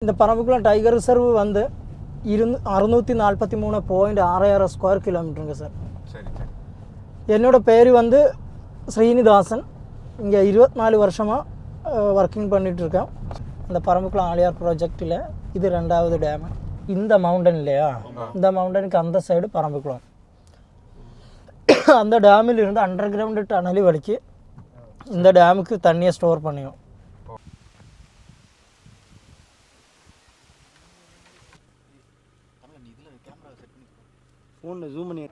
இந்த Parambikulam tiger reserve வந்து 643.66 square கிலோமீட்டருங்க sir. சரி சரி. என்னோடய பேர் வந்து ஸ்ரீனிதாசன். இங்கே 24 வருஷமாக ஒர்க்கிங் பண்ணிகிட்ருக்கேன் இந்த பரம்பிக்குளம் ஆழியார் ப்ராஜெக்டில். இது 2வது டேமு. இந்த மவுண்டன் இல்லையா, இந்த மவுண்டனுக்கு அந்த சைடு பரம்பிக்குளம். அந்த டேமில் இருந்து அண்டர் கிரவுண்டு டனல் வலிக்கு இந்த டேமுக்கு தண்ணியை ஸ்டோர் பண்ணியும். ஃபோனில் ஜூம் பண்ணி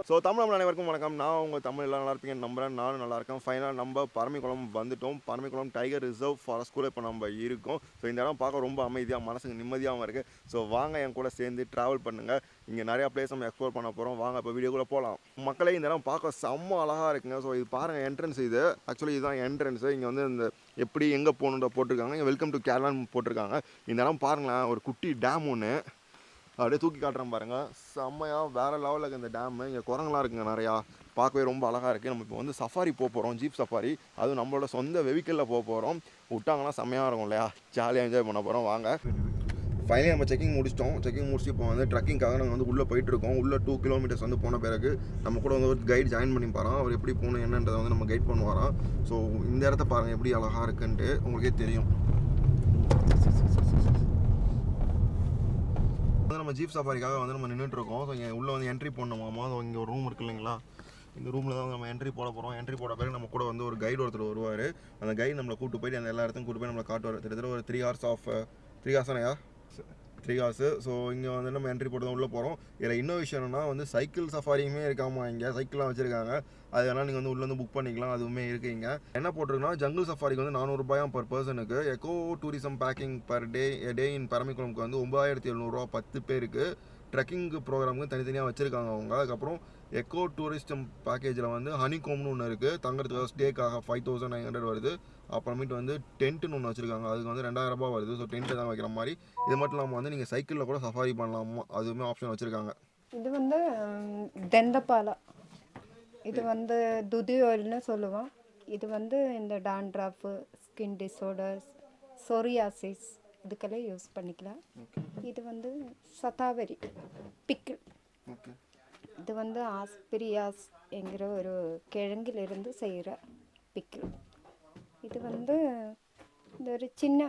ஸோ தமிழ் அனைவருக்கும் வணக்கம். நான் உங்கள் தமிழ் எல்லாம் நல்லா இருப்பீங்கன்னு நம்புறேன். நானும் நல்லா இருக்கேன். ஃபைனலாக நம்ம பரம்பிக்குளம் வந்துட்டோம். பரம்பிக்குளம் டைகர் ரிசர்வ் ஃபாரஸ்ட் இப்போ நம்ம இருக்கோம். ஸோ இந்த இடம் பார்க்க ரொம்ப அமைதியாக, மனசுக்கு நிம்மதியாகவும் இருக்குது. ஸோ வாங்க என் கூட சேர்ந்து ட்ராவல் பண்ணுங்கள். இங்கே நிறையா பிளேஸ் நம்ம எக்ஸ்ப்ளோர் பண்ண போகிறோம். வாங்க இப்போ வீடியோக்குள்ளே போகலாம். மக்களே இந்த இடம் பார்க்க செம்ம அழகாக இருக்குங்க. ஸோ இது பாருங்கள், என்ட்ரன்ஸ் இது. ஆக்சுவலி இதுதான் என்ட்ரன்ஸு. இங்கே வந்து இந்த எப்படி எங்கே போகணுன்ற போட்டிருக்காங்க. இங்கே வெல்கம் டு கேரளான்னு போட்டிருக்காங்க. இந்த இடம் பாருங்களேன், ஒரு குட்டி டேம் ஒன்று அப்படியே தூக்கி காட்டுறேன் பாருங்கள். செம்மையாக வேறு லெவலில் இருக்குது இந்த டேமு. இங்கே குரங்கெலாம் இருக்குங்க நிறையா, பார்க்கவே ரொம்ப அழகாக இருக்குது. நம்ம இப்போ வந்து சஃபாரி போக போகிறோம், ஜீப் சஃபாரி. அதுவும் நம்மளோட சொந்த வெஹிக்கிளில் போக போகிறோம். விட்டாங்கன்னா செம்மையாக இருக்கும் இல்லையா, ஜாலியாக என்ஜாய் பண்ண போகிறோம். வாங்க. ஃபைனலி நம்ம செக்கிங் முடிச்சிட்டோம். செக்கிங் முடிச்சு இப்போ வந்து ட்ரக்கிங்காக நாங்கள் வந்து உள்ளே போயிட்டுருக்கோம். உள்ளே 2 கிலோமீட்டர்ஸ் வந்து போன பிறகு நம்ம கூட வந்து ஒரு கைட் ஜாயின் பண்ணி பாரோம். அவர் எப்படி போகணும் என்னன்றதை வந்து நம்ம கைட் பண்ணுவாராம். ஸோ இந்த இடத்த பாருங்கள் எப்படி அழகாக இருக்குன்ட்டு உங்களுக்கே தெரியும். வந்து நம்ம ஜீப் சஃபாரிக்காக வந்து நம்ம நின்றுட்டுருக்கோம். ஸோ இங்கே உள்ளே வந்து என்ட்ரி பண்ணணுமாமா. ஸோ இங்கே ஒரு ரூம் இருக்குது இல்லைங்களா, இந்த ரூமில் தான் நம்ம என்ட்ரி போட போகிறோம். என்ட்ரி போட பிறகு நம்ம கூட வந்து ஒரு கைடு ஒருத்தர் வருவார். அந்த கைடு நம்மளை கூப்பிட்டு போயிட்டு அந்த எல்லா இடத்தையும் கூப்பிட்டு போய் நம்மளை காட்டுவார். கிட்டத்தட்ட ஒரு 3 hours. ஸோ இங்கே வந்து நம்ம என்ட்ரி போட்டு தான் உள்ளே போகிறோம். இதில் இன்னொரு விஷயம் என்னன்னா வந்து சைக்கிள் சஃபாரியுமே இருக்காமா. இங்கே சைக்கிள்லாம் வச்சுருக்காங்க. அது வேணால் நீங்கள் வந்து உள்ளே வந்து புக் பண்ணிக்கலாம், அதுவுமே இருக்குங்க. என்ன போட்டிருக்குன்னா ஜங்கிள் சஃபாரிக்கு வந்து 400 ரூபாயாம் பர் பர்சனுக்கு. Eco tourism packing per day in பரம்பிக்குளம்க்கு வந்து 9700 ரூபா 10 பேருக்கு. ட்ரெக்கிங் ப்ரோக்ராமுக்கு தனித்தனியாக வச்சுருக்காங்க அவங்க. அதுக்கப்புறம் எக்கோ டூரிஸ்டம் பேக்கேஜில் வந்து ஹனிகோம்னு ஒன்று இருக்குது, தங்குறதுக்காக ஸ்டேக்காக 5900 வருது. அப்புறமேட்டு வந்து டென்ட்டுன்னு ஒன்று வச்சுருக்காங்க, அதுக்கு வந்து 2000 ரூபா வருது. ஸோ டென்ட்டு தான் வைக்கிற மாதிரி. இது மட்டும் இல்லாமல் வந்து நீங்கள் சைக்கிளில் கூட சஃபாரி பண்ணலாமா, அதுவுமே ஆப்ஷன் வச்சுருக்காங்க. இது வந்து தெந்தப்பாலா, இது வந்து துதி ஆயில்னு சொல்லுவோம். இது வந்து இந்த டான்ட்ராஃபு, ஸ்கின் டிஸார்டர்ஸ், சொரியாசிஸ் இதுக்கெல்லாம் யூஸ் பண்ணிக்கலாம். இது வந்து சதாவரி பிக்கிள். இது வந்து ஆஸ்பிரியாஸ் என்கிற ஒரு கிழங்கிலிருந்து செய்கிற பிக்கிள். இது வந்து இந்த ஒரு சின்ன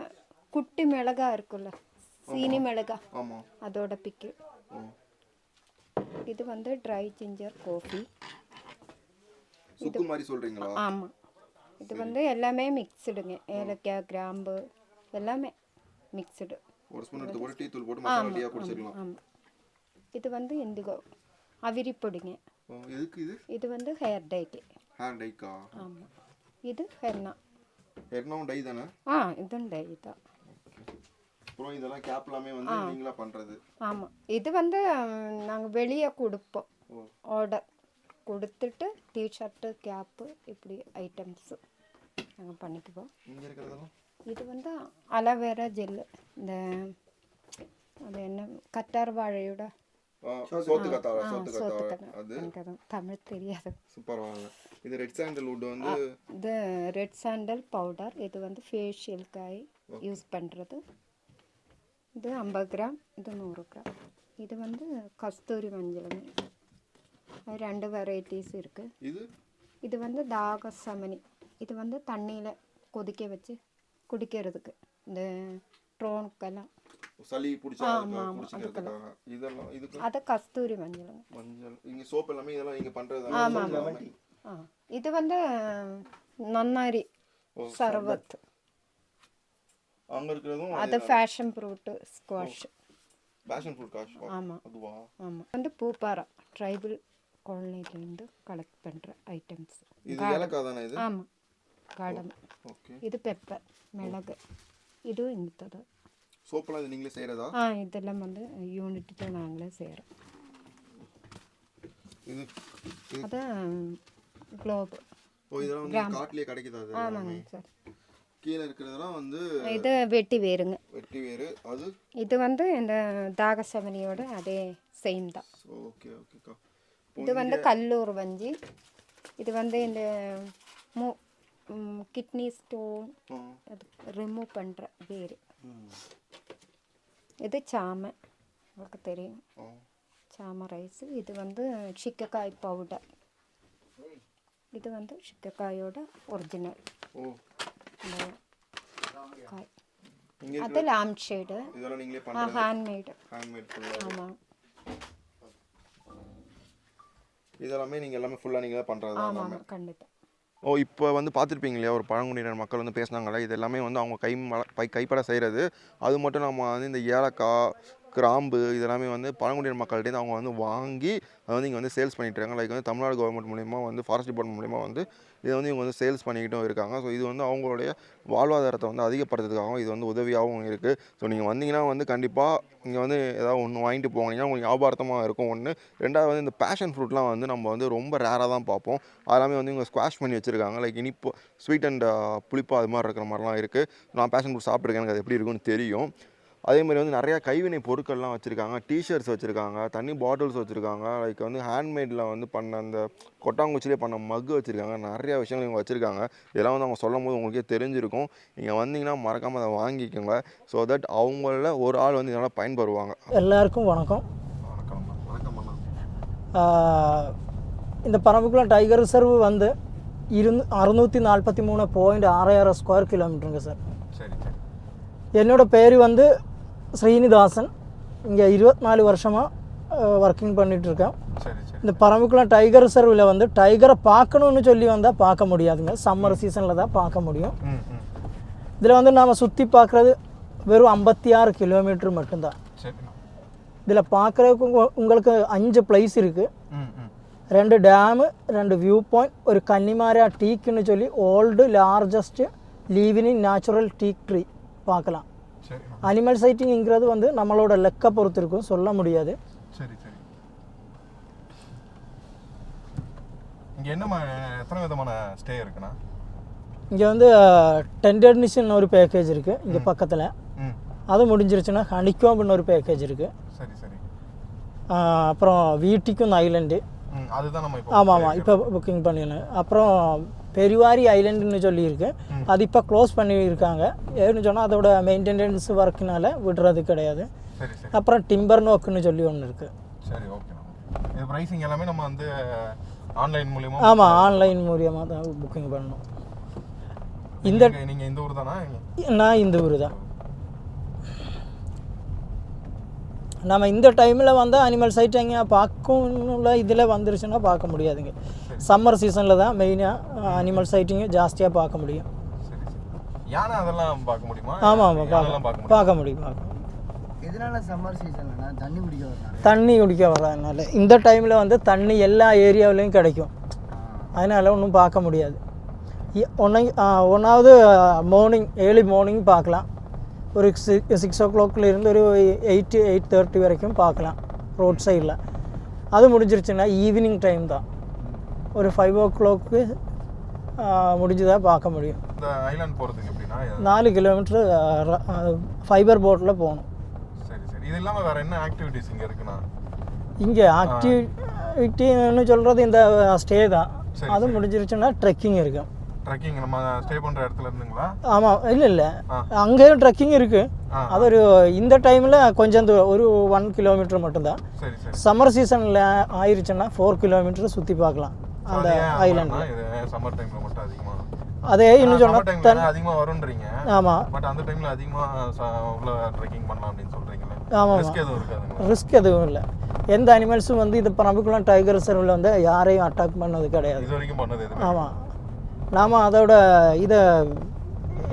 குட்டி மிளகா இருக்குல்ல, சீனி மிளகா, அதோட பிக்கிள். இது வந்து ட்ரை ஜிஞ்சர் காஃபி. சுக்கு மாதிரி சொல்றீங்களா? ஆமாம். இது வந்து எல்லாமே மிக்ஸ்டுங்க, ஏலக்காய், கிராம்பு எல்லாமே மிக்ஸ்டு. ஒரு ஸ்பூன் எடுத்து போட்டு டீ தூள் போட்டு மசாலா டீயா குடிச்சிடலாம். ஆமாம். இது வந்து இண்டிகோ அவிரி பொடிங்க. எதுக்கு இது? இது வந்து ஹேர் டைக்கு. ஹேர் டைக்கா? ஆமாம். இது ஹெர்னா. ஹெர்னாவும் டை தானே? இதுவும் டை தான். அப்புறம் இதெல்லாம் கேப் எல்லாமே வந்து நீங்களா பண்ணுறது? ஆமாம். இது வந்து நாங்கள் வெளியே கொடுப்போம், ஆர்டர் கொடுத்துட்டு டிஷர்ட்டு, கேப்பு இப்படி ஐட்டம்ஸு நாங்கள் பண்ணிக்குவோம். இங்கே இருக்கிறதெல்லாம் இது வந்து அலோவேரா ஜெல்லு. இந்த அது என்ன கத்தார் வாழையோட தமிழ் தெரியாது. சூப்பராக. இது ரெட் சாண்டல்வுட் வந்து இது ரெட் சாண்டல் பவுடர். இது வந்து ஃபேஷியலுக்காக யூஸ் பண்ணுறது. இது 50 கிராம், இது 100 கிராம். இது வந்து கஸ்தூரி மஞ்சளுங்க. 2 வெரைட்டிஸ் இருக்குது. இது வந்து தாகசமனி. இது வந்து தண்ணியில் கொதிக்க வச்சு குடிக்கிறதுக்கு, இந்த ட்ரோனுக்கெல்லாம் சளி பிடிச்சா குடிச்சிக்கிறதுக்காக. இதெல்லாம் இதுக்கு அது கஸ்தூரி மஞ்சள். இங்கே சோப் எல்லாமே இதெல்லாம் நீங்கள் பண்ணுறது? ஆமாம். இது வந்து நன்னாரி சர்வத். அங்கே இருக்கிறதும் அது passion fruit squash. Passion fruit squash. ஆமாம். ஆமாம். வந்து பூப்பாரா ட்ரைபல் காலனிலேருந்து கலெக்ட் பண்ணுற ஐட்டம்ஸ். இது ஏலக்காய் தானே இது? ஆமாம், காடம். ஓகே. இது பெப்பர், மிளகு. இதுவும் இங்கே சோப்பெல்லாம் இது நீங்களே செய்கிறதா? இதெல்லாம் வந்து யூனிட்டில் நாங்களே செய்கிறோம். இது அதான் குளோப். இதெல்லாம் வந்து காட்டிலே கிடைக்குதா? ஆமாங்க சார். கீழே இருக்கிறதெல்லாம் வந்து இது வெட்டி வேருங்க. வெட்டி வேறு. அது இது வந்து இந்த தாகசமனியோட அதே சேம் தான். ஓகே ஓகேக்கா. இது வந்து கல்லூர் வஞ்சி. இது வந்து இந்த கிட்னி ஸ்டோன் அது ரிமூவ் பண்ணுற வேறு. இது சாமை, உங்களுக்கு தெரியும், சாமை ரைஸு. இது வந்து சிக்கக்காய் பவுடர். இது வந்து சிக்கக்காயோட ஒரிஜினல் காய். அது லாம்ப் ஷேடு, ஹேண்ட்மேடு. ஆமாம், இதெல்லாமே நீங்கள் எல்லாமே ஃபுல்லாக நீங்கள் தான் பண்ணுறது? ஆமாம், கண்டிப்பாக. இப்போ வந்து பார்த்துருப்பீங்க இல்லையா, ஒரு பழங்குடியினர் மக்கள் வந்து பேசினாங்களே, இது எல்லாமே வந்து அவங்க கைப்பட செய்கிறது. அது மட்டும் நம்ம வந்து இந்த ஏலக்காய், கிராம்பு இதெல்லாமே வந்து பழங்குடியினர் மக்கள்கிட்ட அவங்க வந்து வாங்கி அதை வந்து இங்கே வந்து சேல்ஸ் பண்ணிட்டுருக்காங்க. லைக் வந்து தமிழ்நாடு கவர்மெண்ட் மூலிமா வந்து ஃபாரஸ்ட் டிபார்ட்மெண்ட் மூலிமா வந்து இதை வந்து இவங்க வந்து சேல்ஸ் பண்ணிக்கிட்டும் இருக்காங்க. ஸோ இது வந்து அவங்களுடைய வாழ்வாதாரத்தை வந்து அதிகப்படுத்துறதுக்காகவும் இது வந்து உதவியாகவும் இருக்குது. ஸோ நீங்கள் வந்தீங்கன்னா வந்து கண்டிப்பாக இங்கே வந்து ஏதாவது ஒன்று வாங்கிட்டு போனீங்கன்னா உங்களுக்கு ஞாபகார்த்தமாக இருக்கும். ஒன்று. ரெண்டாவது வந்து இந்த பேஷன் ஃப்ரூட்லாம் வந்து நம்ம வந்து ரொம்ப ரேராக தான் பார்ப்போம். அதெல்லாமே வந்து இவங்க ஸ்குவாஷ் பண்ணி வச்சுருக்காங்க. லைக் இனிப்பு, ஸ்வீட் அண்ட் புளிப்பா அது மாதிரி இருக்கிற மாதிரிலாம் இருக்குது. நான் பேஷன் ஃப்ரூட் சாப்பிட்ருக்கேன், எனக்கு அது எப்படி இருக்குன்னு தெரியும். அதேமாதிரி வந்து நிறையா கைவினை பொருட்கள்லாம் வச்சுருக்காங்க. டிஷர்ட்ஸ் வச்சுருக்காங்க, தண்ணி பாட்டில்ஸ் வச்சுருக்காங்க, லைக் வந்து ஹேண்ட்மேடில் வந்து பண்ண அந்த கொட்டாங்குச்சிலே பண்ண மக்கு வச்சுருக்காங்க. நிறையா விஷயங்கள் இவங்க வச்சுருக்காங்க. இதெல்லாம் வந்து அவங்க சொல்லும் போது உங்களுக்கே தெரிஞ்சிருக்கும். நீங்கள் வந்தீங்கன்னா மறக்காமல் அதை வாங்கிக்கோங்க. ஸோ தட் அவங்கள ஒரு ஆள் வந்து இதனால் பயன்பெறுவாங்க. எல்லாருக்கும் வணக்கம். வணக்கம் வணக்கம் அண்ணா. இந்த பரம்பிக்குளம் டைகர் ரிசர்வ் வந்து 643.66 ஸ்கொயர் கிலோமீட்டருங்க சார். சரி சரி. என்னோட பேர் வந்து ஸ்ரீனிதாசன். இங்கே 24 வருஷமாக ஒர்க்கிங் பண்ணிகிட்ருக்கேன். சரி சரி. இந்த பரம்பிக்குளம் டைகர் ரிசர்வில் வந்து டைகரை பார்க்கணுன்னு சொல்லி வந்தால் பார்க்க முடியாதுங்க. சம்மர் சீசனில் தான் பார்க்க முடியும். இதில் வந்து நாம் சுற்றி பார்க்குறது வெறும் 56 கிலோமீட்டர் மட்டும்தான். இதில் பார்க்குறதுக்கு உங்களுக்கு 5 பிளேஸ் இருக்குது. 2 டேமு, 2 வியூ பாயிண்ட், ஒரு கன்னிமாரா டீக்குன்னு சொல்லி ஓல்டு லார்ஜஸ்ட் லீவினிங் நேச்சுரல் டீக் ட்ரீ பார்க்கலாம். அனிமல் சைட்டிங்கிறது வந்து நம்மளோட லெக்க பொறுத்து இருக்கும், சொல்ல முடியாது. சரி சரி. இங்கே எத்தனை விதமான ஸ்டே இருக்குண்ணா? இங்கே வந்து டென்டர்னிஷன் ஒரு பேக்கேஜ் இருக்குது இங்கே பக்கத்தில். அது முடிஞ்சிருச்சுன்னா ஹனிகோம்னு ஒரு பேக்கேஜ் இருக்குது. சரி சரி. அப்புறம் வீட்டிக்கும் ஐலண்டு. அதுதான் நம்ம ஆமாம் ஆமாம், இப்போ புக்கிங் பண்ணிடலாம். அப்புறம் பெரிவாரி ஐலண்டுன்னு சொல்லியிருக்கு, அது இப்போ க்ளோஸ் பண்ணியிருக்காங்க. ஏன்னு சொன்னால் அதோட மெயின்டெனன்ஸ் ஒர்க்குனால விடுறது கிடையாது. சரி சரி. அப்புறம் டிம்பர் நோக்குன்னு சொல்லி ஒன்று இருக்குது. சரி ஓகே. இது ப்ரைஸிங் எல்லாமே நம்ம வந்து ஆன்லைன் மூலியமா? ஆமாம், ஆன்லைன் மூலியமாக தான் புக்கிங் பண்ணணும். நீங்கள் இந்த ஊர் தானா? நான் இந்த ஊர் தான். நம்ம இந்த டைமில் வந்து அனிமல் சைட்டிங்க பார்க்கணும்ல இதில் வந்துருச்சுன்னா பார்க்க முடியாதுங்க. சம்மர் சீசனில் தான் மெயினாக அனிமல் சைட்டிங்கு ஜாஸ்தியாக பார்க்க முடியும். சரி சரி. யானை அதெல்லாம் பார்க்க முடியுமா? ஆமாம் ஆமாம், பார்க்க முடியும். எதனால சம்மர் சீசன்லனா தண்ணி குடிக்க வரனால? தண்ணி குடிக்க வர்றதுனால. இந்த டைமில் வந்து தண்ணி எல்லா ஏரியாவிலையும் கிடைக்கும், அதனால் ஒன்றும் பார்க்க முடியாது. ஒன்றாவது மார்னிங், ஏர்லி மார்னிங் பார்க்கலாம். ஒரு 6 o'clock இருந்து ஒரு 8-8:30 வரைக்கும் பார்க்கலாம் ரோட் சைடில். அது முடிஞ்சிருச்சுன்னா ஈவினிங் டைம் தான், ஒரு 5 o'clock முடிஞ்சுதான் பார்க்க முடியும். இந்த ஐலாண்ட் போகிறதுக்கு எப்படின்னா 4 கிலோமீட்டர் ஃபைபர் போட்டில் போகணும். சரி சரி. இது இல்லாமல் வேறு என்ன ஆக்டிவிட்டீஸ் இங்கே இருக்குண்ணா? இங்கே ஆக்டிவிட்டின்னு சொல்கிறது இந்த ஸ்டே தான். அது முடிஞ்சிருச்சுன்னா ட்ரெக்கிங் இருக்கும். ட்ரெக்கிங் நம்ம ஸ்டே பண்ணுற இடத்துல இருந்துங்களா? ஆமாம், இல்லை அங்கேயும் ட்ரெக்கிங் இருக்குது. அது ஒரு இந்த டைமில் கொஞ்சம் ஒரு 1 கிலோமீட்டர் மட்டும்தான். சரி சரி. சம்மர் சீசனில் ஆயிடுச்சுன்னா 4 கிலோமீட்டர் சுற்றி பார்க்கலாம் அந்த ஐலாண்டில். சம்மர் டைமில் மட்டும் அதிகமாக அதே இன்னும் சொன்னால் அதிகமாக வரும்ன்றீங்க. ஆமாம், பட் அந்த டைமில் அதிகமாக உள்ள ட்ரெக்கிங் பண்ணலாம் அப்படின்னு சொல்கிறீங்களே. ஆமாம், ரிஸ்க் எதுவும் இருக்காதுங்களா? ரிஸ்க் எதுவும் இல்லை. எந்த அனிமல்ஸும் வந்து இது பரம்பிக்குளம் டைகர் ரிசர்வில் வந்து யாரையும் அட்டாக் பண்ணது கிடையாது. இது வரைக்கும் பண்ணது எதுவும்? ஆமாம், நாம் அதோட இதை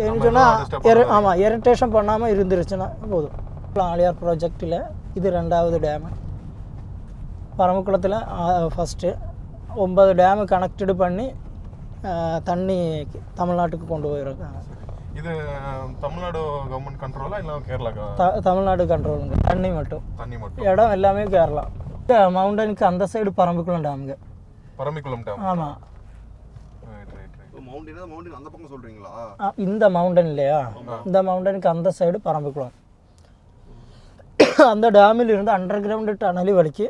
என்ன சொன்னால் ஆமாம் இரிட்டேஷன் பண்ணாமல் இருந்துருச்சுன்னா போதும். ஆலியார் ப்ராஜெக்டில் இது 2வது டேமு. பரமக்குளத்தில் ஃபஸ்ட்டு 9 டேமு கனெக்டடு பண்ணி தண்ணி தமிழ்நாட்டுக்கு கொண்டு போயிருக்காங்க. இது தமிழ்நாடு கவர்மெண்ட் கண்ட்ரோலா இல்லை கேரளா? தமிழ்நாடு கண்ட்ரோலுங்க. தண்ணி மட்டும் இடம் எல்லாமே கேரளா. மவுண்டனுக்கு அந்த சைடு பரம்பிக்குளம் டேமுங்க. பரம்பிக்குளம் டேம். ஆமாம். மவுண்டன் அந்த பக்கம் சொல்றீங்களா? இந்த மவுண்டன் இல்லையா, இந்த மவுண்டனுக்கு அந்த சைடு பரம்பிக்குளம். அந்த டேமில் இருந்து அண்டர் கிரவுண்டு டனலி வலிக்கு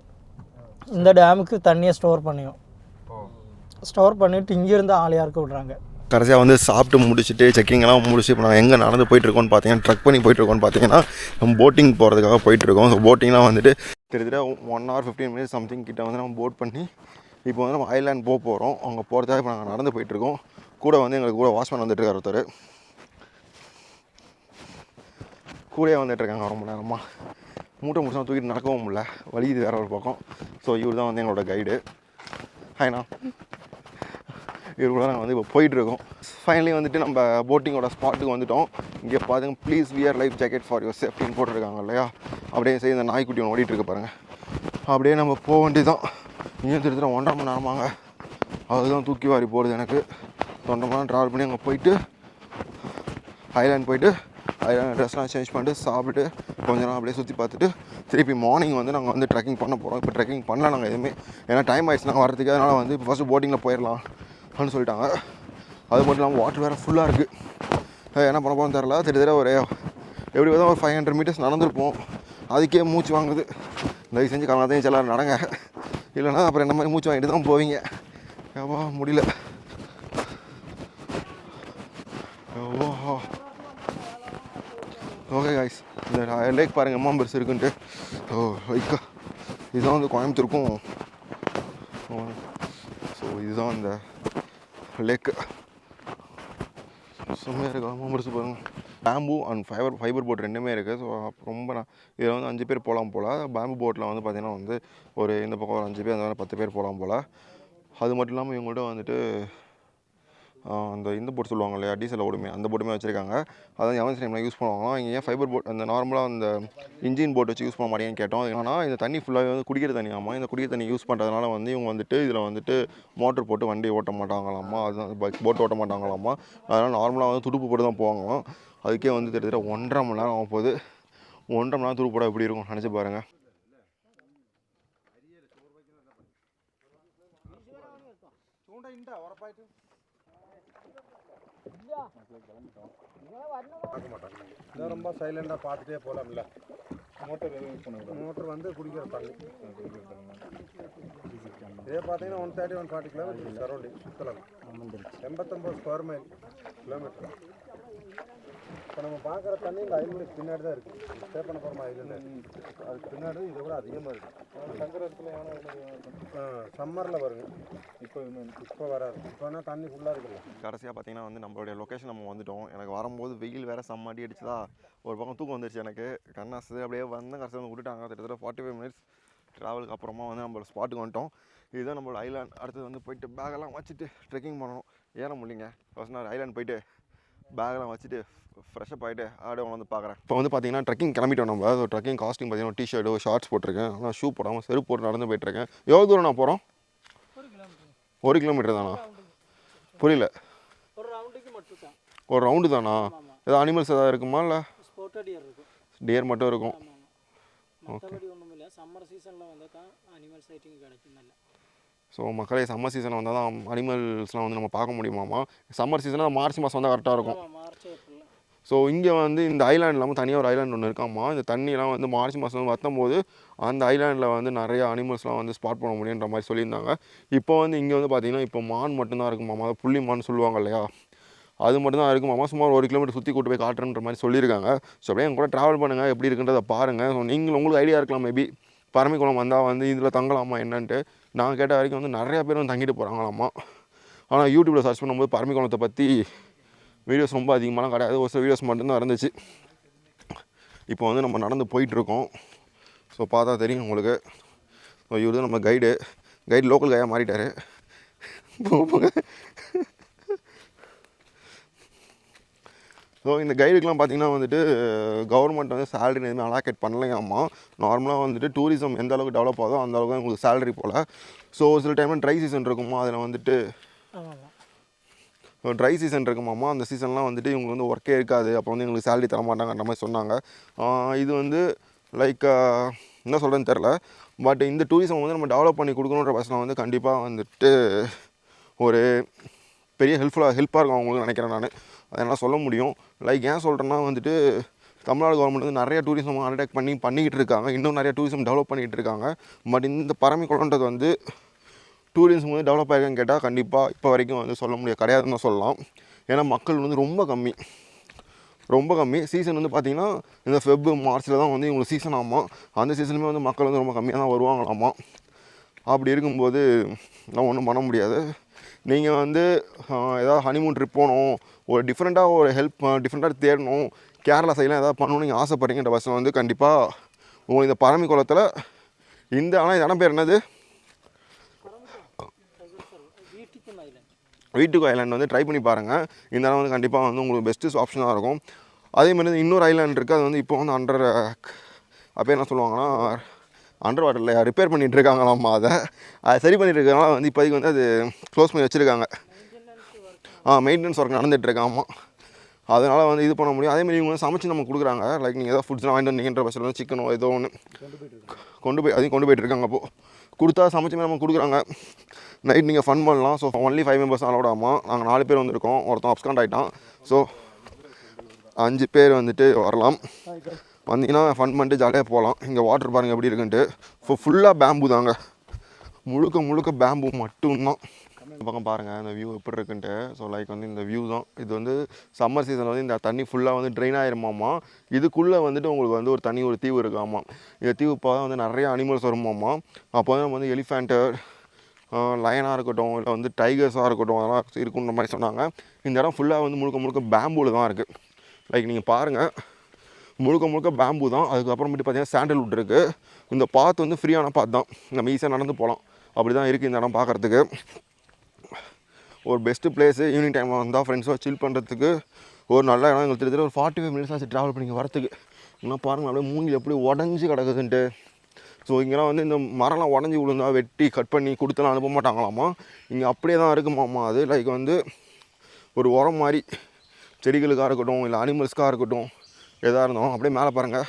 இந்த டேமுக்கு தண்ணியை ஸ்டோர் பண்ணியும். ஸ்டோர் பண்ணிவிட்டு இங்கேருந்து ஆலியாருக்கு விடுறாங்க. கடைசியாக வந்து சாப்பிட்டு முடிச்சுட்டு செக்கிங்லாம் முடிச்சு இப்போ நான் எங்கே நடந்து போயிட்டுருக்கோன்னு பார்த்தீங்கன்னா ட்ரக் பண்ணி போயிட்டுருக்கோன்னு பார்த்தீங்கன்னா நம்ம போட்டிங் போகிறதுக்காக போயிட்டுருக்கோம். ஸோ போட்டிங்லாம் வந்துட்டு கிட்டத்தட்ட 1 hour 15 minutes சம்திங் கிட்ட வந்து நம்ம போட் பண்ணி இப்போ வந்து நம்ம ஐலாண்ட் போக போகிறோம். அவங்க போகிறதுக்காக இப்போ நாங்கள் நடந்து போயிட்டுருக்கோம். கூட வந்து எங்களுக்கு கூட வாட்ச்மேன் வந்துட்டுருக்கார் ஒருத்தர், கூடயே வந்துட்டுருக்காங்க ரொம்ப நேரமாக. மூட்டை முடிச்சா தூக்கிட்டு நடக்கவும் முடியல, வலியுது வேறு ஒரு பக்கம். ஸோ இவர் தான் வந்து எங்களோட கைடு. ஹாய்ண்ணா. இவர் கூட நாங்கள் வந்து இப்போ போயிட்டுருக்கோம். ஃபைனலி வந்துட்டு நம்ம போட்டிங்கோட ஸ்பாட்டுக்கு வந்துவிட்டோம். இங்கே பாருங்க, please wear life jacket for your சேஃப்டின்னு போட்டிருக்காங்க இல்லையா. அப்படியே சரி இந்த நாய்க்குட்டி ஒன்று ஓடிட்டுருக்கு பாருங்கள். அப்படியே நம்ம போக வேண்டியதான். இங்கேயும் திருத்த 1.5 மணி நேரமாங்க. அதுதான் தூக்கி வாரி போடுது எனக்கு. 1.5 மணி நேரம் ட்ராவல் பண்ணி அங்கே போயிட்டு ஐலாண்ட் போயிட்டு ஐலாண்ட் ட்ரெஸ்லாம் சேஞ்ச் பண்ணிட்டு சாப்பிட்டு கொஞ்ச நேரம் அப்படியே சுற்றி பார்த்துட்டு திருப்பி மார்னிங் வந்து நாங்கள் வந்து ட்ரெக்கிங் பண்ண போகிறோம். இப்போ ட்ரெக்கிங் பண்ணல நாங்கள் எதுவுமே, ஏன்னா டைம் ஆயிடுச்சு நாங்கள் வரதுக்கு. அதனால் வந்து இப்போ ஃபஸ்ட்டு போட்டிங்கில் போயிடலாம் அப்படின்னு சொல்லிட்டாங்க. அது மட்டும் இல்லாமல் வாட்டர் வேறு ஃபுல்லாக இருக்குது. என்ன பண்ண போகிறோன்னு தெரில. திடீர் ஒரு எப்படி பார்த்தா ஒரு 500 meters நடந்திருப்போம். அதுக்கே மூச்சு வாங்குது. தயவு செஞ்சு காலத்தையும் எல்லோரும் நடங்க, இல்லைனா அப்புறம் என்ன மாதிரி மூச்சு வாங்கிட்டு தான் போவீங்க. ஏவா முடியல. ஓஹோ ஓகே காய்ஸ், இந்த லேக் பாருங்கள் எம்மா பெருசு இருக்குன்ட்டு. ஓ லைக்கா இதுதான் வந்து கோயம்புத்தூருக்கும். ஸோ இதுதான் இந்த லேக்கு. செம்மையாக இருக்குது, எம்மா பெருசு பாருங்கள். பேம்பு அண்ட் ஃபைபர் போட் ரெண்டுமே இருக்குது. ஸோ ரொம்ப இதில் வந்து 5 பேர் போகலாம் போல். பேம்பு போட்டில் வந்து பார்த்திங்கன்னா வந்து ஒரு இந்த பக்கம் ஒரு 5 பேர், அந்த மாதிரி 10 பேர் போகலாம் போல். அது மட்டும் இல்லாமல் இவங்கள்ட்ட வந்துட்டு அந்த இந்த போட் சொல்லுவாங்க இல்லையா, டீசலில் ஓடுமே, அந்த போட்டுமே வச்சுருக்காங்க. அதான் எமர்ஜென்சி டைமில் யூஸ் பண்ணுவாங்களாம். இங்கே ஏன் ஃபைபர் போட் அந்த நார்மலாக அந்த இன்ஜின் போட் வச்சு யூஸ் பண்ண மாட்டேங்கன்னு கேட்டோம். ஆனால் இந்த தண்ணி ஃபுல்லாகவே வந்து குடிக்கிற தண்ணி. ஆமாம், இந்த குடிக்கிற தண்ணி யூஸ் பண்ணுறதுனால வந்து இவங்க வந்துட்டு இதில் வந்துட்டு மோட்டர் போட்டு வண்டி ஓட்ட மாட்டாங்களாம்மா. அதுதான் போட் ஓட்ட மாட்டாங்களாம்மா. அதனால் நார்மலாக வந்து துடுப்பு போட்டு தான் போவாங்களாம். அதுக்கே வந்து கிட்டத்தட்ட 1.5 மணி நேரம் ஆகும் போகுது. 1.5 மணி நேரம் துடுப்பு போட எப்படி இருக்கும் நினச்சி பாருங்கள். ரொம்ப சைலண்டாக பார்த்துட்டே போகலாம்ல. மோட்டர் எதுவும் யூஸ் பண்ண மோட்டர் வந்து குடிக்கிற தண்ணி. இதே பார்த்தீங்கன்னா 130-140 கிலோமீட்டர் சரௌண்டிங் சுற்றலாம். 89 ஸ்கொயர் மைல் கிலோமீட்டர். இப்போ நம்ம பார்க்குற தண்ணி இந்த ஐலண்டுக்கு பின்னாடி தான் இருக்குது. ஸ்டே பண்ண போகிறோமா ஐலண்டு, அதுக்கு பின்னாடி இதை விட அதிகமாக இருக்குது. தங்குற இடத்துல சம்மரில் வருங்க. இப்போ வராது. இப்போனா தண்ணி ஃபுல்லாக இருக்குல்ல. கடைசியாக பார்த்தீங்கன்னா வந்து நம்மளுடைய லொக்கேஷன் நம்ம வந்துவிட்டோம். எனக்கு வரும்போது வெயில் வேறு செம்ம அடி அடிச்சுதா, ஒரு பக்கம் தூக்கம் வந்துருச்சு எனக்கு. கண்ணாசு அப்படியே வந்து கடைசியாக வந்து விட்டுட்டாங்க. கிட்டத்தட்ட 45 minutes ட்ராவலுக்கு அப்புறமா வந்து நம்மளோட ஸ்பாட்டுக்கு வந்துட்டோம். இதுதான் நம்மளோட ஐலாண்ட். அடுத்தது வந்து போயிட்டு பேக்கெல்லாம் வச்சுட்டு ட்ரெக்கிங் பண்ணணும். ஏற முடியலைங்க. ஃபர்ஸ்ட் நான் ஐலாண்ட் போயிட்டு பேக்கெல்லாம் வச்சுட்டு ஃப்ரெஷ்ஷப் ஆகிட்டு அப்படியே வந்து பார்க்குறேன். இப்போ வந்து பார்த்தீங்கன்னா ட்ரெக்கிங் கிளம்பிட்டோம் நம்ம. ஸோ ட்ரெக்கிங் காஸ்டியூம் பார்த்தீங்கன்னா டிஷர்ட்டு ஷார்ட்ஸ் போட்டிருக்கேன். ஆனால் ஷூ போடாமல் செருப்பு போட்டு நடந்து போயிட்டுருக்கேன். எவ்வளோ தூரம் நான் போகிறோம்? 1 கிலோமீட்டர் தானா? புரியல. ஒரு ரவுண்டு தானா? ஏதாவது அனிமல்ஸ் ஏதாவது இருக்குமா? இல்லை டியர் மட்டும் இருக்கும். ஓகே. ஸோ மக்களே, சம்மர் சீசன் வந்தால் தான் அனிமல்ஸ்லாம் வந்து நம்ம பார்க்க முடியுமாமா. சம்மர் சீசனாக மார்ச் மாதம் வந்தால் கரெக்டாக இருக்கும். ஸோ இங்கே வந்து இந்த ஐலாண்ட் இல்லாமல் தனியாக ஒரு ஐலாண்ட் ஒன்று இருக்காமா. இந்த தண்ணியெலாம் வந்து மார்ச் மாதம் வற்றும்போது அந்த ஐலாண்டில் வந்து நிறைய அனிமல்ஸ்லாம் வந்து ஸ்பாட் பண்ண முடியுன்ற மாதிரி சொல்லியிருந்தாங்க. இப்போ வந்து இங்கே வந்து பார்த்திங்கன்னா இப்போ மான் மட்டும்தான் இருக்குமாமா. அதை புள்ளி மான் சொல்லுவாங்க இல்லையா, அது மட்டும்தான் இருக்குமாமா. சுமார் 1 கிலோமீட்டர் சுற்றி கூட்டு போய் காட்டுறன்ற மாதிரி சொல்லியிருக்காங்க. ஸோ அப்படியே என் கூட ட்ராவல் பண்ணுங்கள், எப்படி இருக்குன்றதை பாருங்கள். ஸோ உங்களுக்கு ஐடியா இருக்கலாம், மேபி பரம்பிக்குளம் வந்தால் வந்து இதில் தங்கலாமா என்னன்ட்டு. நான் கேட்ட வரைக்கும் வந்து நிறையா பேர் வந்து தங்கிட்டு போகிறாங்களாம்மா. ஆனால் யூடியூப்பில் சர்ச் பண்ணும்போது பரம்பிக்குளத்தை பற்றி வீடியோஸ் ரொம்ப அதிகமாகலாம் கிடையாது, ஒரு சில வீடியோஸ் மட்டும்தான் இருந்துச்சு. இப்போ வந்து நம்ம நடந்து போயிட்டுருக்கோம். ஸோ பார்த்தா தெரியும் உங்களுக்கு. ஸோ இவர் தான் நம்ம கைடு லோக்கல் கையாக மாறிட்டார். ஸோ இந்த கைடுக்கெலாம் பார்த்திங்கன்னா வந்துட்டு கவர்மெண்ட் வந்து சேலரி எதுவுமே அலாக்கேட் பண்ணலையாம்மா. நார்மலாக வந்துட்டு டூரிசம் எந்த அளவுக்கு டெவலப் ஆகுதோ அந்த அளவுக்கு தான் உங்களுக்கு சேலரி போல். ஸோ சில டைமில் ட்ரை சீசன் இருக்குமா, அதில் வந்துட்டு ட்ரை சீசன் இருக்குமாம்மா. அந்த சீசன்லாம் வந்துட்டு இவங்களுக்கு வந்து ஒர்க்கே இருக்காது. அப்போ வந்து எங்களுக்கு சேலரி தர மாட்டாங்கன்ற மாதிரி சொன்னாங்க. இது வந்து லைக் என்ன சொல்கிறேன்னு தெரில. பட் இந்த டூரிசம் வந்து நம்ம டெவலப் பண்ணி கொடுக்கணுன்ற பட்சத்தில் வந்து கண்டிப்பாக வந்துட்டு ஒரு பெரிய ஹெல்ப்பாக இருக்கும் அவங்களுக்கு நினைக்கிறேன் நான். அதெல்லாம் சொல்ல முடியும். லைக் ஏன் சொல்கிறேன்னா வந்துட்டு தமிழ்நாடு கவர்மெண்ட் வந்து நிறைய டூரிசம் அண்டர்டேக் பண்ணிக்கிட்டு இருக்காங்க. இன்னும் நிறைய டூரிசம் டெவலப் பண்ணிகிட்டு இருக்காங்க. பட் இந்த பரம்பிக்குளம்ன்றது வந்து டூரிசம் வந்து டெவலப் ஆகிருக்கான்னு கேட்டால் கண்டிப்பாக இப்போ வரைக்கும் வந்து சொல்ல முடியாது, கிடையாதுன்னு தான் சொல்லலாம். ஏன்னா மக்கள் வந்து ரொம்ப கம்மி. சீசன் வந்து பார்த்திங்கன்னா இந்த மார்ச்சில் தான் வந்து இவங்களுக்கு சீசன் ஆமாம். அந்த சீசனுமே வந்து மக்கள் வந்து ரொம்ப கம்மியாக தான் வருவாங்களாமா. அப்படி இருக்கும்போது நான் ஒன்றும் பண்ண முடியாது. நீங்கள் வந்து ஏதாவது ஹனிமூன் ட்ரிப் போகணும், ஒரு டிஃப்ரெண்ட்டாக ஒரு டிஃப்ரெண்ட்டாக தேடணும், கேரளா சைட்லாம் ஏதாவது பண்ணணும்னு நீங்கள் ஆசைப்படுறீங்கன்ற பஸ்ஸில் வந்து கண்டிப்பாக உங்களுக்கு இந்த பரம்பிக்குளத்தில் ஆனால் இந்த இடம் பேர் என்னது, வீட்டுக்கு ஐலாண்ட் வந்து ட்ரை பண்ணி பாருங்கள். இந்த இடம் வந்து கண்டிப்பாக வந்து உங்களுக்கு பெஸ்ட்டு ஆப்ஷனாக இருக்கும். அதேமாதிரி இன்னொரு ஐலாண்ட் இருக்குது, அது வந்து இப்போ வந்து அப்போ என்ன சொல்லுவாங்கன்னா அண்டர் வாட்டரில் ரிப்பேர் பண்ணிகிட்டு இருக்காங்களாம்மா. அதை சரி பண்ணிகிட்டு இருக்காங்களா வந்து இப்போதைக்கு வந்து அது க்ளோஸ் பண்ணி வச்சுருக்காங்க. மெயின்டெனன்ஸ் ஒர்க் நடந்துகிட்ருக்காமா. அதனால் வந்து இது பண்ண முடியும். அதேமாதிரி இவங்க வந்து சமைச்சு நம்ம கொடுக்குறாங்க. லைக் நீங்கள் ஏதாவது ஃபுட்ஸ்லாம் வாங்கிட்டு வந்தீங்கன்ற பட்சத்தில் வந்து சிக்கனோ ஏதோ ஒன்று கொண்டு போயிட்டு இருக்காங்க. அப்போது கொடுத்தா சமைச்சுமே நம்ம கொடுக்குறாங்க. நைட் நீங்கள் ஃபன் பண்ணலாம். ஸோ ஒன்லி 5 மெம்பர்ஸ் அலோடாமா. நாங்கள் 4 பேர் வந்திருக்கோம், ஒருத்தன் அப்ஸ்காண்ட் ஆகிட்டான். ஸோ 5 பேர் வந்துட்டு வரலாம். வந்தீங்கன்னா ஃபன் பண்ணிட்டு ஜாலியாக போகலாம். இங்கே வாட்டர் பாருங்கள் எப்படி இருக்குன்ட்டு. ஃபுல்லாக பேம்பு தாங்க, முழுக்க பேம்பு மட்டும்தான். பக்கம் பாருங்கள் இந்த வியூ எப்படி இருக்குன்ட்டு. ஸோ லைக் வந்து இந்த வியூ தான். இது வந்து சம்மர் சீசனில் வந்து இந்த தண்ணி ஃபுல்லாக வந்து ட்ரெயின் ஆகிருமாம்மா. இதுக்குள்ளே வந்துட்டு உங்களுக்கு வந்து ஒரு தீவு இருக்காமா. இந்த தீவு இப்போ வந்து நிறைய அனிமல்ஸ் வருமாம்மா. அப்போ வந்து நம்ம வந்து எலிஃபேண்ட்டு, லயனாக இருக்கட்டும், இல்லை வந்து டைகர்ஸாக இருக்கட்டும், அதெல்லாம் இருக்குன்ற மாதிரி சொன்னாங்க. இந்த இடம் ஃபுல்லாக வந்து முழுக்க பேம்பூவில் தான் இருக்குது. லைக் நீங்கள் பாருங்கள், முழுக்க பேம்பு தான். அதுக்கப்புறமேட்டு பார்த்தீங்கன்னா சாண்டல்வுட் இருக்குது. இந்த பாத் வந்து ஃப்ரீயான பாத் தான், நம்ம ஈஸியாக நடந்து போகலாம். அப்படி தான் இருக்குது இந்த இடம் பார்க்குறதுக்கு. ஒரு பெஸ்ட்டு பிளேஸு. ஈவினிங் டைமில் வந்தால் ஃப்ரெண்ட்ஸாக சில் பண்ணுறதுக்கு ஒரு நல்ல இடம். எங்களுக்கு தெரிஞ்சு ஒரு 45 மினிட்ஸ் ஆச்சு ட்ராவல் பண்ணி வரத்துக்கு. இன்னும் பாருங்கள் அப்படியே மூங்கில் எப்படி உடஞ்சி கிடக்குதுன்ட்டு. ஸோ இங்கெல்லாம் வந்து இந்த மரம்லாம் உடஞ்சி விழுந்தா வெட்டி கட் பண்ணி கொடுத்தலாம் அனுப்ப மாட்டாங்களாமா. இங்கே அப்படியே தான் இருக்குமாம்மா. அது லைக் வந்து ஒரு உரம் மாதிரி செடிகளுக்காக இருக்கட்டும், இல்லை அனிமல்ஸ்க்காக இருக்கட்டும், எதாக இருந்தாலும். அப்படியே மேலே பாருங்கள்,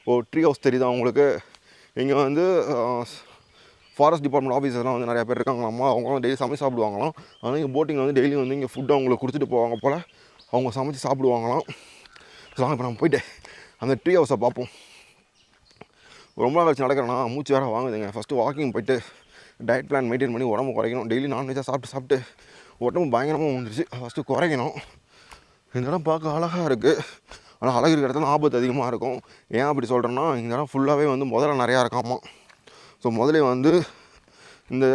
ஒரு ட்ரீ ஹவுஸ் தெரியுதா உங்களுக்கு. இங்கே வந்து ஃபாரஸ்ட் டிபார்ட்மெண்ட் ஆஃபீஸர்லாம் வந்து நிறையா பேர் இருக்காங்களாம்மா. அவங்களாம் டெய்லி சமைச்சு சாப்பிடுவாங்களாம். ஆனால் இங்கே போட்டிங்கில் வந்து டெய்லி வந்து இங்கே ஃபுட்டு அவங்களுக்கு கொடுத்துட்டு போவாங்க போல். அவங்க சமைச்சு சாப்பிடுவாங்களாம். ஸோ இப்போ நம்ம போய்ட்டு அந்த ட்ரீ ஹவுஸை பார்ப்போம். ரொம்ப நாள் கழிச்சு நடக்கிறேன்னா மூச்சு வேறு வாங்குதுங்க. ஃபஸ்ட்டு வாக்கிங் போய்ட்டு டயட் பிளான் மெயின்டைன் பண்ணி உடம்பு குறைக்கணும். டெய்லி நான்வெஜ்ஜாக சாப்பிட்டு உடம்பு பயங்கரமாக வந்துருச்சு. ஃபஸ்ட்டு குறைக்கணும். இந்த இடம் பார்க்க அழகாக இருக்குது. ஆனால் அழகு இருக்கிற இடத்துல ஆபத்து அதிகமாக இருக்கும். ஏன் அப்படி சொல்கிறேன்னா, இந்த இடம் ஃபுல்லாகவே வந்து முதல்ல நிறையா இருக்காமா. ஸோ முதலே வந்து இந்த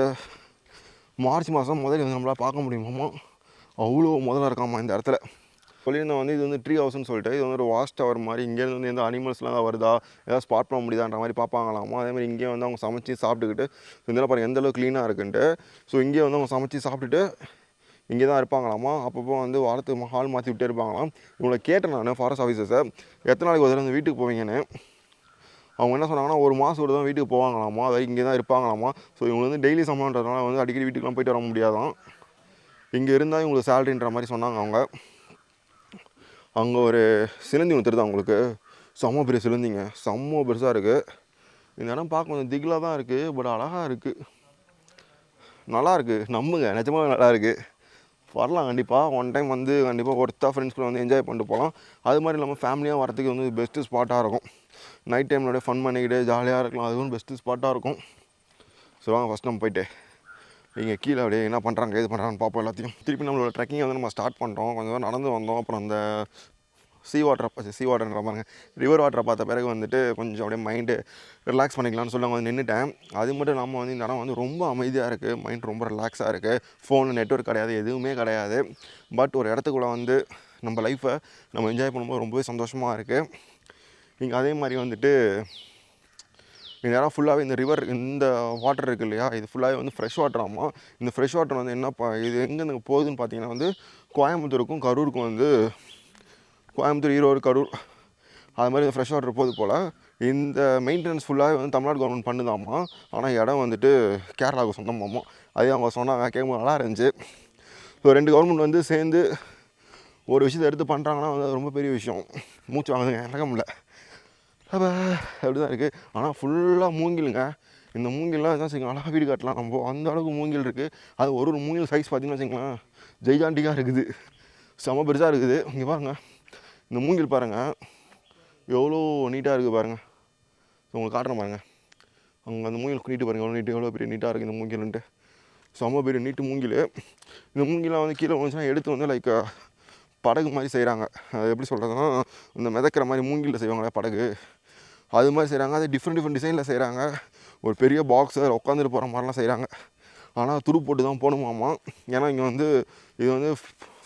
மார்ச் மாதம் முதல்ல வந்து நம்மளால் பார்க்க முடியுமாம்மா. அவ்வளோ முதல்ல இருக்காமா இந்த இடத்துல. சொல்லியிருந்தேன் வந்து இது வந்து ட்ரீ ஹவுஸ்னு சொல்லிட்டு. இது வந்து ஒரு வாட்ச் டவர் மாதிரி. இங்கேருந்து வந்து எந்த அனிமல்ஸ்லாம் வருதா, ஏதாவது ஸ்பாட் பண்ண முடியுதான்ற மாதிரி பார்ப்பாங்களாமா. அதேமாதிரி இங்கே வந்து அவங்க சமைச்சு சாப்பிட்டுக்கிட்டு இதெல்லாம் பாருங்கள் எந்தளவுக்கு க்ளீனாக இருக்குன்ட்டு. ஸோ இங்கே வந்து அவங்க சமைச்சு சாப்பிட்டுட்டு இங்கே தான் இருப்பாங்களாமா. அப்பப்போ வந்து வாரத்துக்கு ஹால் மாற்றி விட்டே இருப்பாங்களாம். இவங்களை கேட்டேன் நான் ஃபாரஸ்ட் ஆஃபீஸர்ஸை, எத்தனை நாளைக்கு ஒரு தடவை வந்து வீட்டுக்கு போவீங்கன்னு. அவங்க என்ன சொன்னாங்கன்னா, ஒரு மாதம் ஒரு தான் வீட்டுக்கு போவாங்களாமா. அதாவது இங்கே தான் இருப்பாங்களாமா. ஸோ இவங்க வந்து டெய்லி சம்பளன்றதுனால வந்து அடிக்கடி வீட்டுக்குலாம் போய்ட்டு வர முடியாதான். இங்கே இருந்தால் இவங்களுக்கு சேலரின்ற மாதிரி சொன்னாங்க அவங்க. அங்கே ஒரு சிலந்தி ஒன்று தெரியுது அவங்களுக்கு, செம்ம பெரிய சிலந்திங்க, செம்ம பெருசாக இருக்குது. இந்த இடம் பார்க்க கொஞ்சம் திகிலாக தான் இருக்குது, பட் அழகாக இருக்குது, நல்லாயிருக்கு. நம்புங்க, நிஜமாக நல்லா இருக்குது. வரலாம் கண்டிப்பாக. ஒன் டைம் வந்து கண்டிப்பாக ஒருத்தா ஃப்ரெண்ட்ஸ் கூட வந்து என்ஜாய் பண்ணிட்டு போகலாம். அது மாதிரி இல்லாமல் ஃபேமிலியாக வரத்துக்கு வந்து பெஸ்ட்டு ஸ்பாட்டாக இருக்கும். நைட் டைம்லோட ஃபன் பண்ணிக்கிட்டு ஜாலியாக இருக்கலாம். அதுவும் பெஸ்ட்டு ஸ்பாட்டாக இருக்கும். ஸோ வாங்க ஃபஸ்ட் நம்ம போய்ட்டு இங்கே கீழே அப்படியே என்ன பண்ணுறாங்க ஏது பண்ணுறாங்கன்னு பார்ப்போம் எல்லாத்தையும். திருப்பி நம்மளோட ட்ரெக்கிங்கை வந்து நம்ம ஸ்டார்ட் பண்ணுறோம். கொஞ்சம் நடந்து வந்தோம். அப்புறம் அந்த சீ வாட்டர்ன்ற பாருங்க, ரிவர் வாட்டரை பார்த்த பிறகு வந்துட்டு கொஞ்சம் அப்படியே மைண்டு ரிலாக்ஸ் பண்ணிக்கலாம்னு சொல்லி வந்து நின்றுட்டேன். அது மட்டும் இல்லாமல் வந்து இந்த இடம் வந்து ரொம்ப அமைதியாக இருக்குது. மைண்ட் ரொம்ப ரிலாக்ஸாக இருக்குது. ஃபோனில் நெட்வொர்க் கிடையாது, எதுவுமே கிடையாது. பட் ஒரு இடத்துக்குள்ளே வந்து நம்ம லைஃப்பை நம்ம என்ஜாய் பண்ணும்போது ரொம்பவே சந்தோஷமாக இருக்குது. இங்கே அதே மாதிரி வந்துட்டு இந்த இடம் ஃபுல்லாகவே இந்த ரிவர், இந்த வாட்டர் இருக்குது இல்லையா, இது ஃபுல்லாகவே வந்து ஃப்ரெஷ் வாட்டராமா. இந்த ஃப்ரெஷ் வாட்டர் வந்து என்னப்பா இது எங்கேருந்து போகுதுன்னு பார்த்தீங்கன்னா வந்து கோயம்புத்தூருக்கும் கரூருக்கும் வந்து, கோயம்புத்தூர், ஈரோடு, கரூர், அது மாதிரி ஃப்ரெஷ் வாட்டர் போகுது போல். இந்த மெயின்டெனன்ஸ் ஃபுல்லாகவே வந்து தமிழ்நாடு கவர்மெண்ட் பண்ணுதாம்மா. ஆனால் இடம் வந்துட்டு கேரளாவுக்கு சொந்தமாம்மா. அதே அவங்க சொன்னாங்க, கேட்கும்போது நல்லா இருந்துச்சு. ஸோ 2 கவர்மெண்ட் வந்து சேர்ந்து ஒரு விஷயத்தை எடுத்து பண்ணுறாங்கன்னா வந்து அது ரொம்ப பெரிய விஷயம். மூச்சு வாங்குதுங்க, இறக்க முடியல. அப்போ அப்படி தான் இருக்குது. ஆனால் ஃபுல்லாக மூங்கிலுங்க. இந்த மூங்கில்லாம் தான் வச்சுக்கலாம், அழகாக வீடு கட்டலாம் நம்ம. அந்த அளவுக்கு மூங்கில் இருக்குது. அது ஒரு மூங்கில் சைஸ் பார்த்திங்கன்னா வச்சுக்கலாம் ஜெய்ஜாண்டிக்காக இருக்குது, செம பெருசாக இருக்குது. இங்கே பாருங்கள், இந்த மூங்கில் பாருங்கள் எவ்வளோ நீட்டாக இருக்குது பாருங்கள். ஸோ உங்களுக்கு காட்டுறேன் பாருங்கள். அங்கே அந்த மூங்கில் நீட்டு பாருங்கள், எவ்வளோ நீட்டாக பெரிய நீட்டாக இருக்குது இந்த மூங்கில்ன்ட்டு. செம்ம பெரிய நீட்டு மூங்கில். இந்த மூங்கிலாம் வந்து கீழே வந்துச்சுன்னா எடுத்து வந்து லைக் படகு மாதிரி செய்கிறாங்க. அது எப்படி சொல்கிறதுனா, இந்த மிதக்கிற மாதிரி மூங்கிலில் செய்வாங்களே படகு, அது மாதிரி செய்கிறாங்க. அது டிஃப்ரெண்ட் டிசைனில் செய்கிறாங்க. ஒரு பெரிய பாக்ஸு உட்காந்துட்டு போகிற மாதிரிலாம் செய்கிறாங்க. ஆனால் துரு போட்டு தான் போகணுமாமா. ஏன்னா இங்கே வந்து இது வந்து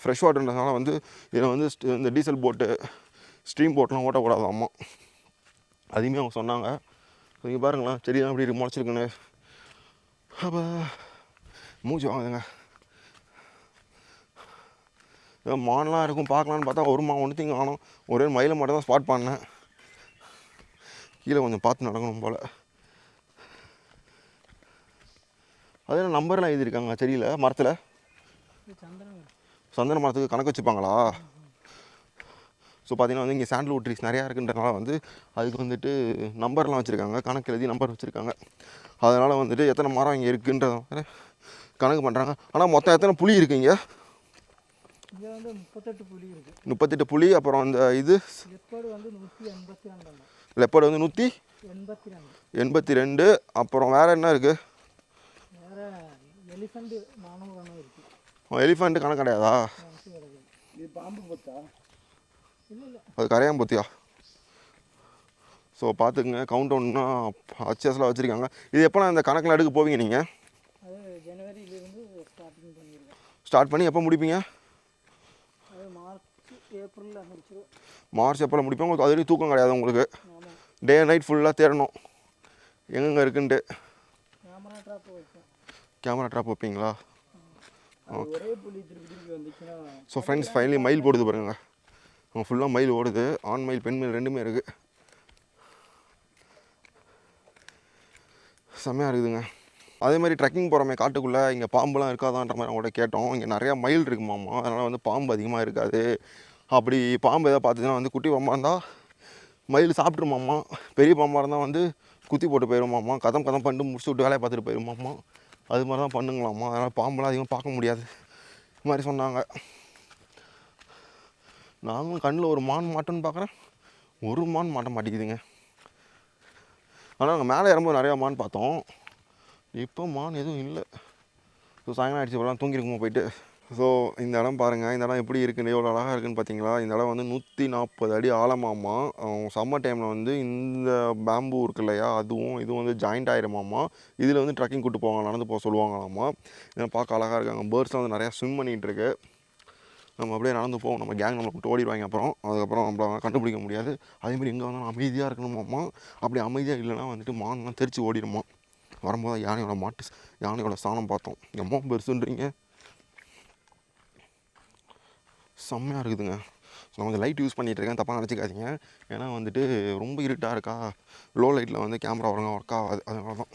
ஃப்ரெஷ் வாட்டர்ன்றதுனால வந்து இதில் வந்து இந்த டீசல் போட்டு ஸ்ட்ரீம் போட்லாம் ஓட்டக்கூடாதாம்மா. அதையுமே அவங்க சொன்னாங்க. நீங்கள் பாருங்களேன், செடியெல்லாம் எப்படி முளைச்சிருக்குன்னு. அப்போ மூச்சு வாங்குதுங்க. மான்லாம் இருக்கும் பார்க்கலான்னு பார்த்தா ஒரு ஒன்றுத்தையும் காணும். ஒரே மயிலை மட்டும் தான் ஸ்பாட் பண்ணேன். கீழே கொஞ்சம் பார்த்து நடக்கணும் போல். அதெல்லாம் நம்பர்லாம் எழுதியிருக்காங்க செடியில், மரத்தில். சந்தன மரத்துக்கு கணக்கு வச்சுப்பாங்களா? ஸோ பார்த்தீங்கன்னா வந்து இங்கே சாண்டல்வுட் ட்ரீஸ் நிறையா இருக்குன்றனால வந்து அதுக்கு வந்துட்டு நம்பர்லாம் வச்சுருக்காங்க, கணக்கு எழுதி நம்பர் வச்சுருக்காங்க. அதனால் வந்துட்டு எத்தனை மரம் இங்கே இருக்குன்றத கணக்கு பண்ணுறாங்க. ஆனால் மொத்தம் எத்தனை புளி இருக்குங்க? இங்கே வந்து 38 புலி இருக்குது. 38 புலி. அப்புறம் அந்த இது லெப்பர்டு வந்து 182. லெப்பர்டு வந்து 182. அப்புறம் வேறு என்ன இருக்குது? வேறு எலிஃபண்ட் 400 இருக்குது. எலிஃபண்ட்டு கணக்கு கிடையாதா? இது பாம்பு பொத்தா? அது கரையாம்பூத்தியா? ஸோ பார்த்துக்குங்க, கவுண்ட் டவுன்னா அச்சஸ்லாம் வச்சுருக்காங்க. இது எப்போ இந்த கணக்கில் எடுக்க போவீங்க நீங்கள்? அது ஜனவரியிலேருந்து ஸ்டார்டிங் பண்ணிடுவோம். ஸ்டார்ட் பண்ணி எப்போ முடிப்பீங்க? அது மார்ச் ஏப்ரலில் முடிச்சிடும். மார்ச் ஏப்ரலில் முடிப்போம். உங்களுக்கு அது வரைக்கும் தூக்கம் கிடையாது உங்களுக்கு. டே அண்ட் நைட் ஃபுல்லாக தேடணும் எங்கெங்கே இருக்குன்ட்டு. கேமரா ட்ராப் வைப்பீங்களா? ஒரே புலி திருப்பி வந்துச்சுன்னா. ஸோ ஃப்ரெண்ட்ஸ், ஃபைனலி மயில் போடுது பாருங்க. அவங்க ஃபுல்லாக மயில் ஓடுது. ஆண் மயில் பெண் மயில் ரெண்டுமே இருக்குது. செம்மையாக இருக்குதுங்க. அதே மாதிரி ட்ரெக்கிங் போகிறோமே காட்டுக்குள்ளே, இங்கே பாம்புலாம் இருக்காதான்ற மாதிரி அவங்கள்ட்ட கேட்டோம். இங்கே நிறையா மயில் இருக்குமாம்மா, அதனால் வந்து பாம்பு அதிகமாக இருக்காது. அப்படி பாம்பு எதாவது பார்த்துச்சுன்னா வந்து குட்டி பாம்பாக இருந்தால் மயில் சாப்பிட்ருமாம்மா. பெரிய பாம்பாக இருந்தால் வந்து குத்தி போட்டு போயிடுமாம்மா. கதம் பண்ணிட்டு முடிச்சு விட்டு வேலையை பார்த்துட்டு போயிடுமாம்மா. அது மாதிரி தான் பண்ணுங்களாம்மா. அதனால் பாம்பெலாம் அதிகமாக பார்க்க முடியாது இது மாதிரி சொன்னாங்க. நாங்களும் கண்ணில் ஒரு மான் மாட்டோன்னு பார்க்குறேன், ஒரு மான் மாட்ட மாட்டேங்குதுங்க. ஆனால் நாங்கள் மேலே ஏறும்போது நிறையா மான் பார்த்தோம். இப்போ மான் எதுவும் இல்லை. ஸோ சாயங்காலம் ஆகிடுச்சு, இப்போலாம் தூங்கிருக்குமா போயிட்டு. ஸோ இந்த இடம் பாருங்கள், இந்த இடம் எப்படி இருக்குன்னு, எவ்வளோ அழகாக இருக்குன்னு பார்த்தீங்களா? இந்த இடம் வந்து 140 அடி ஆழமாமா. சம்மர் டைமில் வந்து இந்த பேம்பு இருக்கு இல்லையா, இதுவும் வந்து ஜாயிண்ட் ஆகிருமாமா. இதில் வந்து ட்ரக்கிங் கூட்டு போவாங்க, நடந்து போக சொல்லுவாங்களாமா. இதெல்லாம் பார்க்க அழகாக இருக்காங்க. பேர்ட்ஸ்லாம் வந்து நிறையா ஸ்விம் பண்ணிகிட்டு இருக்கு. நம்ம அப்படியே நடந்து போவோம். நம்ம கேங் நம்மளை விட்டு ஓடிடுவாங்க. அதுக்கப்புறம் நம்மளை கண்டுபிடிக்க முடியாது. அதேமாதிரி எங்கே வந்தாலும் அமைதியாக இருக்கணுமாம்மா. அப்படி அமைதியாக இல்லைன்னா வந்துட்டு மான்லாம் தெரிச்சு ஓடிடுமா. வரும்போது யானையோட ஸ்தானம் பார்த்தோம். எம்மா பெருசுன்றீங்க, செம்மையாக இருக்குதுங்க. ஸோ நான் வந்து லைட் யூஸ் பண்ணிகிட்டு இருக்கேன், தப்பாக நினச்சிக்காதீங்க. ஏன்னா வந்துட்டு ரொம்ப இருட்டாக இருக்கா, லோ லைட்டில் வந்து கேமரா ஒர்க் ஆகாது. அதனால தான்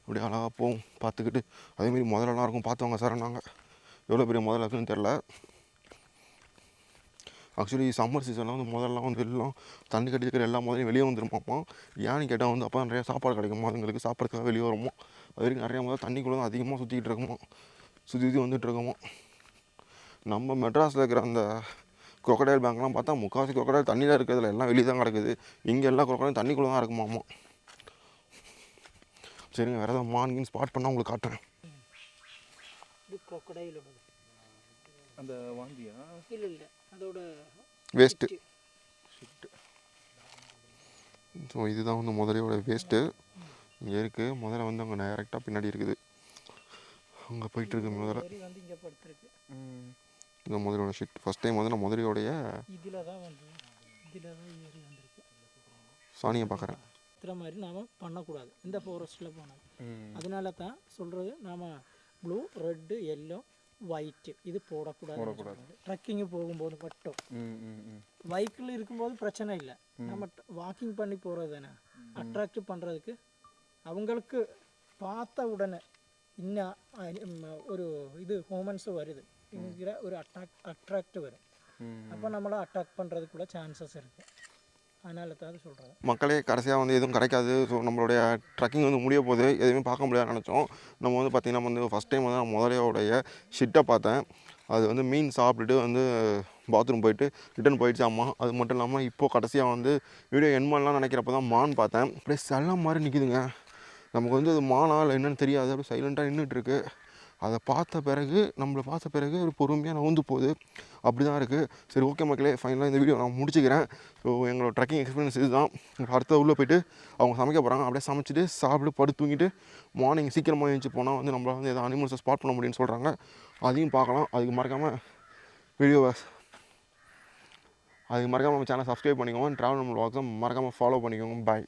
அப்படியே அழகாக போகும் பார்த்துக்கிட்டு. அதேமாரி முதலெல்லாம் இருக்கும், பார்த்தவங்க சார் நாங்கள் எவ்வளோ பெரிய முதல்ல இருக்குன்னு தெரில. ஆக்சுவலி சம்மர் சீசனில் வந்து முதல்லாம் வந்து எல்லாம் தண்ணி கட்டி இருக்கிற எல்லா முதலையும் வெளியே வந்துருமாப்பா. ஏன்னு கேட்டால் வந்து அப்போ நிறையா சாப்பாடு கிடைக்குமா, அதுங்களுக்கு சாப்பிட்றதுக்காக வெளியே வருமா. அது வரைக்கும் நிறையா முதல் தண்ணிக்குள்ளே தான் அதிகமாக சுற்றிக்கிட்டு இருக்குமா, சுற்றி வந்துட்டு இருக்குமா. நம்ம மெட்ராஸில் இருக்கிற அந்த குரோக்கடைல் பேங்க்லாம் பார்த்தா முக்கால்வாசி குரோக்கடைல் தண்ணியில் இருக்கிறதுல எல்லாம் வெளியே தான் கிடக்குது. இங்கே எல்லா குரோக்கடைலும் தண்ணிக்குள்ளே தான் இருக்குமாம்மா. சரிங்க, வேறு ஏதாவது மார்னிங் ஸ்பாட் பண்ணால் உங்களுக்கு காட்டுறேன். அந்த வாந்தியா? இல்லை அதோட வேஸ்ட்டு. ஸோ இதுதான் வந்து முதலையோட வேஸ்ட்டு இங்கே இருக்குது. முதல்ல வந்து அங்கே டைரெக்டாக பின்னாடி இருக்குது, அங்கே போயிட்டுருக்கு முதல்ல. வந்து இங்கே படுத்துருக்கு. இந்த முதலையோட ஷிட் ஃபஸ்ட் டைம் வந்து நான் முதலையோடைய இதில் தான் ஏறி வந்திருக்கு. சாணியை பார்க்குறேன். இத்தனை மாதிரி நாம் பண்ணக்கூடாது இந்த ஃபாரஸ்ட்டில் போனோம். அதனால தான் சொல்கிறது, நாம் ப்ளூ, ரெட்டு, எல்லோ, ஒயிட்டு இது போடக்கூடாது. ட்ரக்கிங்கு போகும்போது மட்டும். பைக்கில் இருக்கும்போது பிரச்சனை இல்லை, நம்ம வாக்கிங் பண்ணி போகிறது தானே அட்ராக்ட் பண்ணுறதுக்கு. அவங்களுக்கு பார்த்த உடனே இன்னும் ஒரு இது ஹோமன்ஸு வருது என்கிற ஒரு அட்ராக்ட் வரும். அப்போ நம்மளை அட்டாக் பண்ணுறதுக்கு கூட சான்சஸ் இருக்குது. அதனால தான் அது சொல்கிறேன். மக்களே கடைசியாக வந்து எதுவும் கிடைக்காது. ஸோ நம்மளுடைய ட்ரக்கிங் வந்து முடிய போகுது, எதுவுமே பார்க்க முடியாது நினச்சோம். நம்ம வந்து பார்த்திங்கன்னா வந்து ஃபஸ்ட் டைம் வந்து நான் முதலையோடைய ஷிட்டை பார்த்தேன். அது வந்து மீன் சாப்பிட்டுட்டு வந்து பாத்ரூம் போயிட்டு ரிட்டன் போயிடுச்சு அம்மா. அது மட்டும் இல்லாமல் இப்போது கடைசியாக வந்து வீடியோ என்மெல்லாம் நினைக்கிறப்ப தான் மான் பார்த்தேன். அப்படியே செல்லம் மாதிரி நிற்கிதுங்க. நமக்கு வந்து அது மானா இல்லை என்னென்னு தெரியாது, அப்படியே சைலண்ட்டாக நின்றுட்டுருக்கு. அதை பார்த்த பிறகு ஒரு பொறுமையாக நவுந்து போகுது. அப்படி தான் இருக்குது. சரி ஓகே மக்களே, ஃபைனலாக இந்த வீடியோ நான் முடிச்சுக்கிறேன். ஸோ எங்களோட ட்ரெக்கிங் எக்ஸ்பீரியன்ஸ் இதுதான். அடுத்த உள்ளே போய்ட்டு அவங்க சமைக்க போகிறாங்க. அப்படியே சமைச்சிட்டு சாப்பிட்டு படுத்து தூங்கிட்டு மார்னிங் சீக்கிரமாக எழுந்துச்சி போனால் வந்து நம்மளால் வந்து எதாவது அனிமல்ஸை ஸ்பாட் பண்ண முடியும்னு சொல்கிறாங்க. அதையும் பார்க்கலாம். அதுக்கு மறக்காமல் நம்ம சேனல் சப்ஸ்கிரைப் பண்ணிக்கோங்க. ட்ராவல் நம்ம vlogs மறக்காமல் ஃபாலோ பண்ணிக்கோங்க. பாய்.